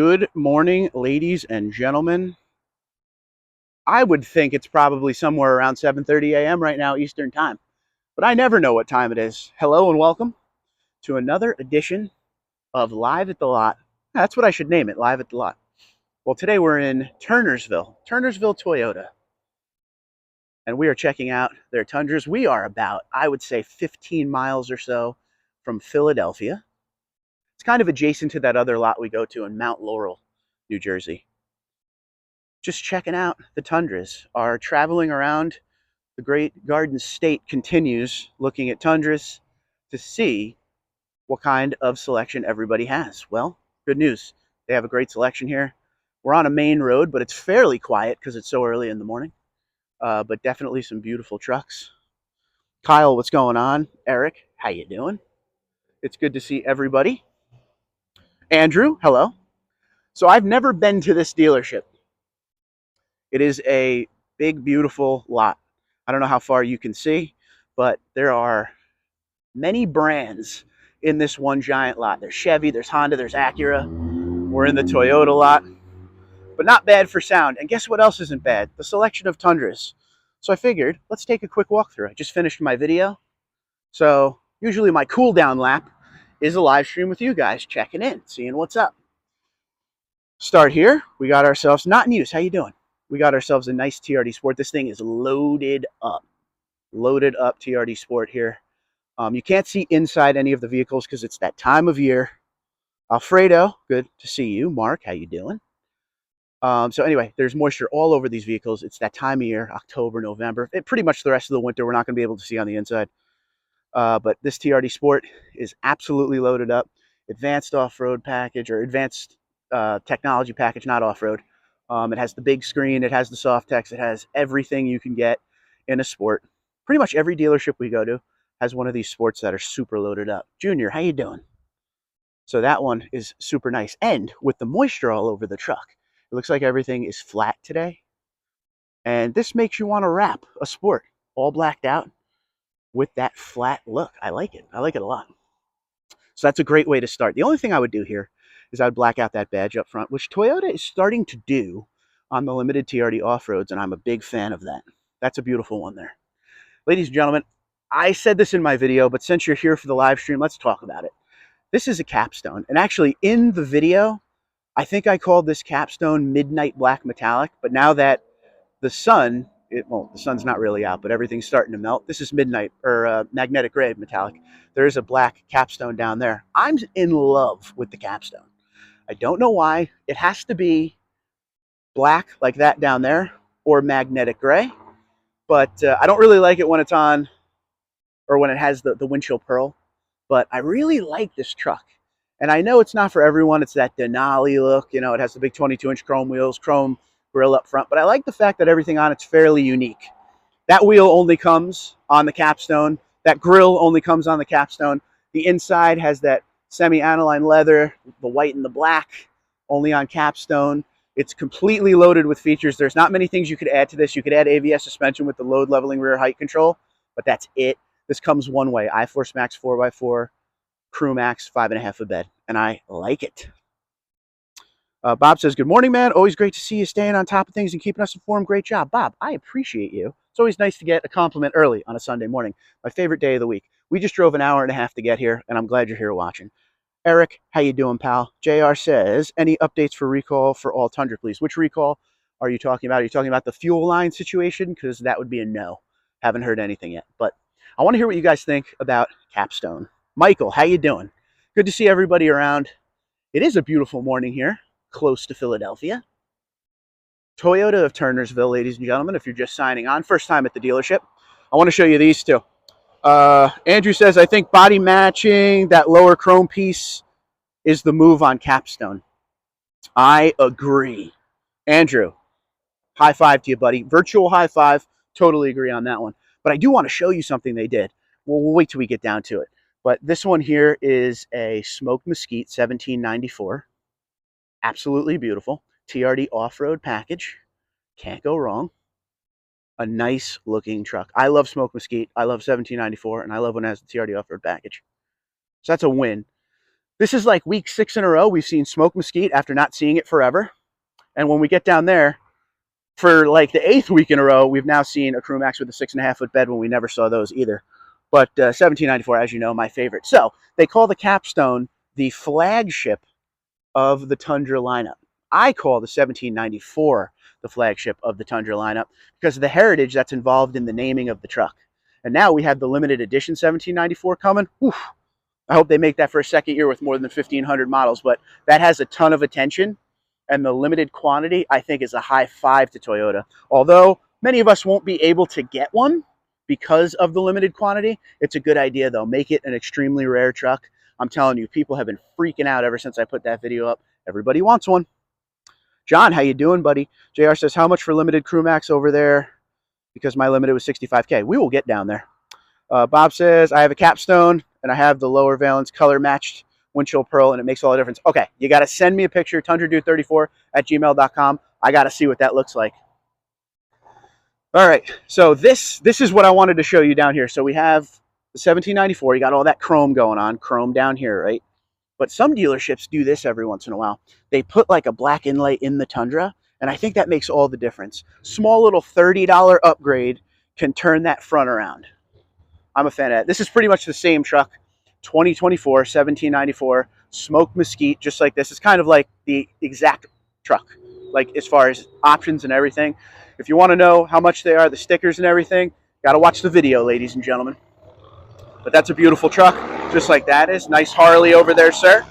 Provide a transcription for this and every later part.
Good morning, ladies and gentlemen. I would think it's probably somewhere around 7:30 a.m. right now, Eastern Time, but I never know what time it is. Hello and welcome to another edition of Live at the Lot. That's what I should name it, Live at the Lot. Well, today we're in Turnersville Toyota, and we are checking out their Tundras. We are about, I would say, 15 miles or so from Philadelphia. It's kind of adjacent to that other lot we go to in Mount Laurel, New Jersey. Just checking out the Tundras. Our traveling around the Great Garden State continues, looking at Tundras to see what kind of selection everybody has. Well, good news. They have a great selection here. We're on a main road, but it's fairly quiet because it's so early in the morning. But definitely some beautiful trucks. Kyle, what's going on? Eric, how you doing? It's good to see everybody. Andrew, hello. So I've never been to this dealership. It is a big, beautiful lot. I don't know how far you can see, but there are many brands in this one giant lot. There's Chevy, there's Honda, there's Acura. We're in the Toyota lot, but not bad for sound. And guess what else isn't bad? The selection of Tundras. So I figured, let's take a quick walkthrough. I just finished my video. So usually my cool down lap is a live stream with you guys, checking in, seeing what's up. Start here. We got ourselves, not in use, how you doing? We got ourselves a nice TRD Sport. This thing is loaded up. Loaded up TRD Sport here. You can't see inside any of the vehicles because it's that time of year. Alfredo, good to see you. Mark, how you doing? So anyway, there's moisture all over these vehicles. It's that time of year, October, November. Pretty much the rest of the winter we're not going to be able to see on the inside. But this TRD Sport is absolutely loaded up. Advanced off-road package or advanced technology package, not off-road. It has the big screen. It has the soft text. It has everything you can get in a Sport. Pretty much every dealership we go to has one of these Sports that are super loaded up. Junior, how you doing? So that one is super nice. And with the moisture all over the truck, it looks like everything is flat today. And this makes you want to wrap a Sport all blacked out with that flat look. I like it. I like it a lot. So that's a great way to start. The only thing I would do here is I would black out that badge up front, which Toyota is starting to do on the limited TRD off-roads, and I'm a big fan of that. That's a beautiful one there. Ladies and gentlemen, I said this in my video, but since you're here for the live stream, let's talk about it. This is a Capstone, and actually in the video, I think I called this Capstone Midnight Black Metallic, but now that the sun, the sun's not really out, but everything's starting to melt. This is Midnight, or Magnetic Gray Metallic. There is a black Capstone down there. I'm in love with the Capstone. I don't know why. It has to be black like that down there, or magnetic gray, but I don't really like it when it's on, or when it has the windshield pearl, but I really like this truck. And I know it's not for everyone. It's that Denali look. You know, it has the big 22-inch chrome wheels, chrome grille up front. But I like the fact that everything on it's fairly unique. That wheel only comes on the Capstone. That grille only comes on the Capstone. The inside has that semi-aniline leather, the white and the black, only on Capstone. It's completely loaded with features. There's not many things you could add to this. You could add ABS suspension with the load leveling rear height control, but that's it. This comes one way, iForce Max 4x4, Crew Max 5.5 a bed, and I like it. Bob says, good morning, man. Always great to see you staying on top of things and keeping us informed. Great job. Bob, I appreciate you. It's always nice to get a compliment early on a Sunday morning. My favorite day of the week. We just drove an hour and a half to get here, and I'm glad you're here watching. Eric, how you doing, pal? JR says, any updates for recall for all Tundra, please? Which recall are you talking about? Are you talking about the fuel line situation? Because that would be a no. Haven't heard anything yet. But I want to hear what you guys think about Capstone. Michael, how you doing? Good to see everybody around. It is a beautiful morning here, close to Philadelphia. Toyota of Turnersville, ladies and gentlemen, if you're just signing on, first time at the dealership. I want to show you these two. Andrew says, I think body matching, that lower chrome piece is the move on Capstone. I agree. Andrew, high five to you, buddy. Virtual high five. Totally agree on that one. But I do want to show you something they did. Well, we'll wait till we get down to it. But this one here is a smoked mesquite 1794. Absolutely beautiful. TRD off-road package. Can't go wrong. A nice looking truck. I love smoked mesquite. I love 1794, and I love when it has the TRD off-road package. So that's a win. This is like week 6 in a row we've seen smoked mesquite after not seeing it forever. And when we get down there, for like the 8th week in a row, we've now seen a crew max with a 6.5-foot bed when we never saw those either. But 1794, as you know, my favorite. So they call the Capstone the flagship of the Tundra lineup. I call the 1794 the flagship of the Tundra lineup because of the heritage that's involved in the naming of the truck. And now we have the limited edition 1794 coming. Oof. I hope they make that for a second year with more than 1,500 models, but that has a ton of attention. And the limited quantity, I think, is a high five to Toyota. Although many of us won't be able to get one because of the limited quantity, it's a good idea, though. Make it an extremely rare truck. I'm telling you, people have been freaking out ever since I put that video up. Everybody wants one. John, how you doing, buddy? JR says, how much for limited Crew Max over there? Because my limited was 65K. We will get down there. Bob says, I have a Capstone, and I have the lower valence color matched windshield pearl, and it makes all the difference. Okay, you got to send me a picture, tundradude34@gmail.com. I got to see what that looks like. All right, so this is what I wanted to show you down here. So we have the 1794. You got all that chrome going on, chrome down here, right? But some dealerships do this every once in a while. They put like a black inlay in the Tundra, and I think that makes all the difference. Small little $30 upgrade can turn that front around. I'm a fan of that. This is pretty much the same truck, 2024, 1794, smoked mesquite, just like this. It's kind of like the exact truck, like as far as options and everything. If you want to know how much they are, the stickers and everything, got to watch the video, ladies and gentlemen. But that's a beautiful truck, just like that is. Nice Harley over there, sir.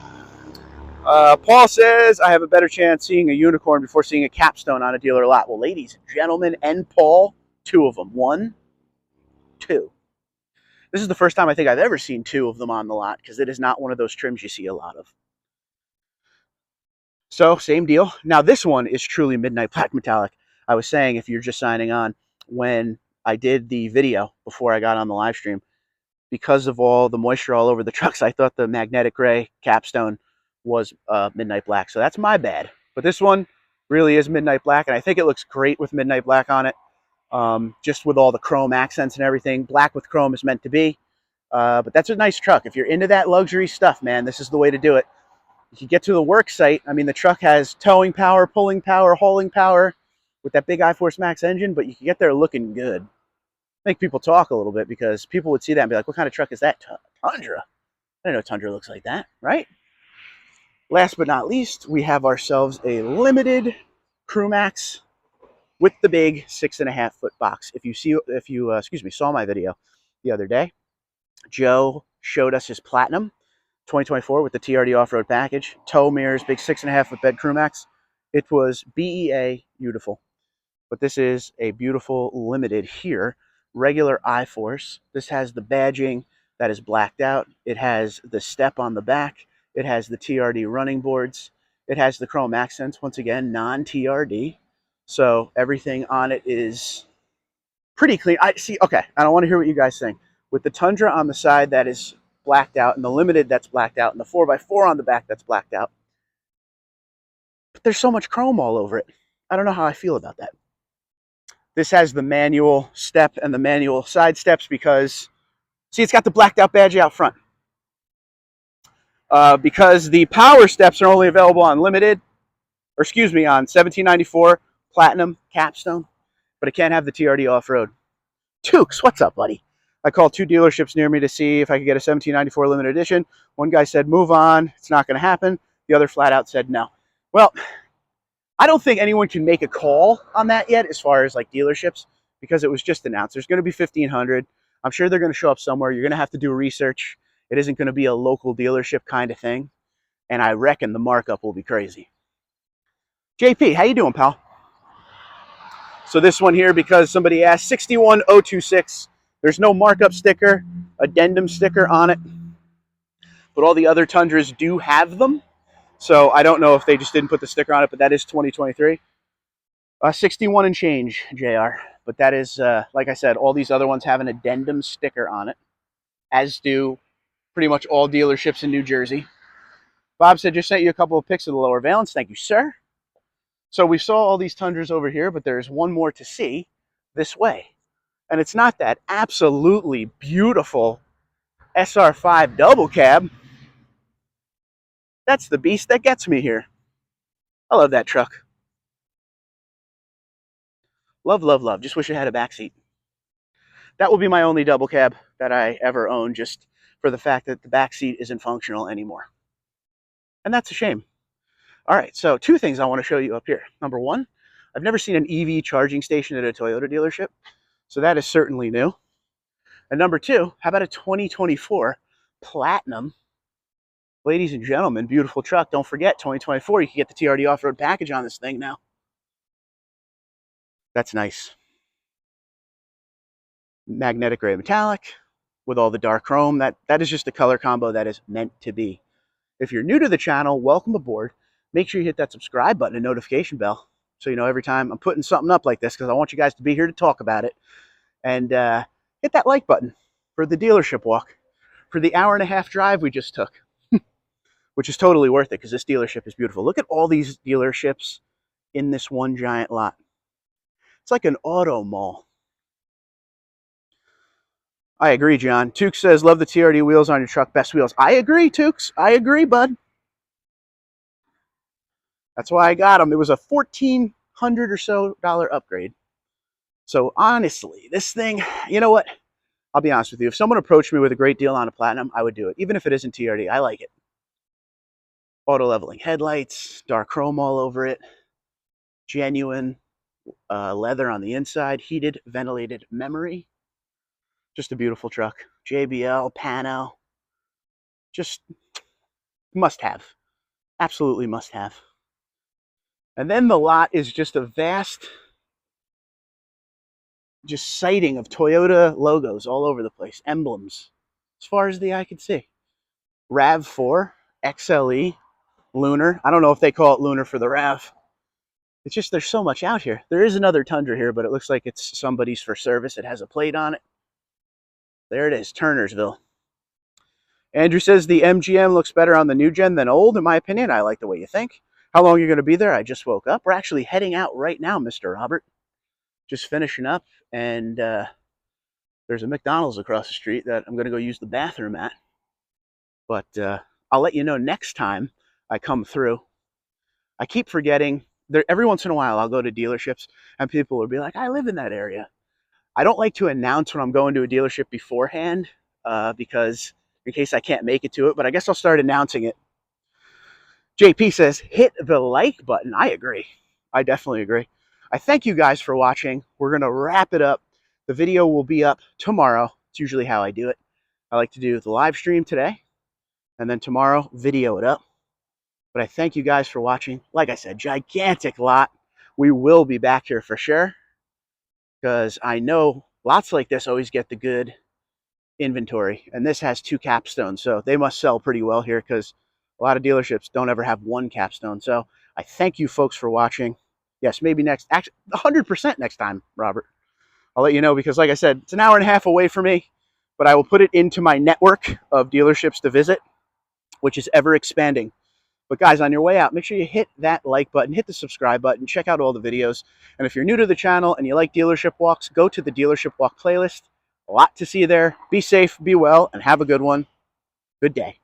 Paul says, I have a better chance seeing a unicorn before seeing a Capstone on a dealer lot. Well, ladies and gentlemen, and Paul, 2 of them. 1, 2. This is the first time I think I've ever seen 2 of them on the lot because it is not one of those trims you see a lot of. So, same deal. Now, this one is truly midnight black metallic. I was saying, if you're just signing on, when I did the video before I got on the live stream, because of all the moisture all over the trucks, I thought the magnetic gray Capstone was midnight black. So that's my bad. But this one really is midnight black, and I think it looks great with midnight black on it. Just with all the chrome accents and everything. Black with chrome is meant to be. But that's a nice truck. If you're into that luxury stuff, man, this is the way to do it. You can get to the work site. I mean, the truck has towing power, pulling power, hauling power with that big iForce Max engine, but you can get there looking good. Make people talk a little bit because people would see that and be like, what kind of truck is that? Tundra. I didn't know Tundra looks like that, right? Last but not least, we have ourselves a limited Crew Max with the big 6.5-foot box. If you saw my video the other day, Joe showed us his Platinum 2024 with the TRD off-road package, tow mirrors, big 6.5-foot bed Crew Max. It was BEA beautiful, but this is a beautiful limited here, regular iForce. This has the badging that is blacked out. It has the step on the back. It has the TRD running boards. It has the chrome accents, once again, non-TRD. So everything on it is pretty clean. Okay, I don't want to hear what you guys think. With the Tundra on the side that is blacked out, and the Limited that's blacked out, and the 4x4 on the back that's blacked out, but there's so much chrome all over it. I don't know how I feel about that. This has the manual step and the manual side steps because, see, it's got the blacked out badge out front. Because the power steps are only available on Limited, or excuse me, on 1794, Platinum, Capstone, but it can't have the TRD off-road. Tukes, what's up, buddy? I called 2 dealerships near me to see if I could get a 1794 limited edition. One guy said, move on, it's not going to happen. The other flat out said no. Well, I don't think anyone can make a call on that yet as far as like dealerships because it was just announced. There's going to be 1,500. I'm sure they're going to show up somewhere. You're going to have to do research. It isn't going to be a local dealership kind of thing. And I reckon the markup will be crazy. JP, how you doing, pal? So this one here, because somebody asked, 61026. There's no markup sticker, addendum sticker on it. But all the other Tundras do have them. So I don't know if they just didn't put the sticker on it, but that is 2023. 61 and change, JR. But that is, like I said, all these other ones have an addendum sticker on it, as do pretty much all dealerships in New Jersey. Bob said, just sent you a couple of pics of the lower valence. Thank you, sir. So we saw all these Tundras over here, but there's one more to see this way. And it's not that absolutely beautiful SR5 double cab. That's the beast that gets me here. I love that truck. Love, love, love. Just wish it had a backseat. That will be my only double cab that I ever own, just for the fact that the backseat isn't functional anymore. And that's a shame. All right, so two things I want to show you up here. Number one, I've never seen an EV charging station at a Toyota dealership, so that is certainly new. And number two, how about a 2024 Platinum? Ladies and gentlemen, beautiful truck. Don't forget, 2024, you can get the TRD off-road package on this thing now. That's nice. Magnetic gray metallic with all the dark chrome. That is just a color combo that is meant to be. If you're new to the channel, welcome aboard. Make sure you hit that subscribe button and notification bell so you know every time I'm putting something up like this, because I want you guys to be here to talk about it. And hit that like button for the dealership walk, for the hour-and-a-half drive we just took, which is totally worth it because this dealership is beautiful. Look at all these dealerships in this one giant lot. It's like an auto mall. I agree, John. Tukes says, love the TRD wheels on your truck. Best wheels. I agree, Tukes. I agree, bud. That's why I got them. It was a $1,400 or so upgrade. So honestly, this thing, you know what? I'll be honest with you. If someone approached me with a great deal on a Platinum, I would do it. Even if it isn't TRD, I like it. Auto leveling headlights, dark chrome all over it, genuine leather on the inside, heated, ventilated memory. Just a beautiful truck. JBL, Pano. Just must have. Absolutely must have. And then the lot is just a vast sighting of Toyota logos all over the place, emblems, as far as the eye can see. RAV4, XLE, Lunar. I don't know if they call it Lunar for the RAV. It's just there's so much out here. There is another Tundra here, but it looks like it's somebody's for service. It has a plate on it. There it is, Turnersville. Andrew says the MGM looks better on the new gen than old. In my opinion, I like the way you think. How long are you going to be there? I just woke up. We're actually heading out right now, Mr. Robert. Just finishing up, and there's a McDonald's across the street that I'm going to go use the bathroom at. But I'll let you know next time I come through. I keep forgetting. Every once in a while, I'll go to dealerships, and people will be like, I live in that area. I don't like to announce when I'm going to a dealership beforehand because in case I can't make it to it, but I guess I'll start announcing it. JP says, hit the like button. I agree. I definitely agree. I thank you guys for watching. We're going to wrap it up. The video will be up tomorrow. It's usually how I do it. I like to do the live stream today, and then tomorrow, video it up. But I thank you guys for watching. Like I said, gigantic lot. We will be back here for sure, because I know lots like this always get the good inventory, and this has 2 Capstones, so they must sell pretty well here because a lot of dealerships don't ever have 1 Capstone. So I thank you folks for watching. Yes, maybe actually 100% next time, Robert. I'll let you know because, like I said, it's an hour-and-a-half away from me, but I will put it into my network of dealerships to visit, which is ever expanding. But guys, on your way out, make sure you hit that like button, hit the subscribe button, check out all the videos. And if you're new to the channel and you like dealership walks, go to the dealership walk playlist. A lot to see there. Be safe, be well, and have a good one. Good day.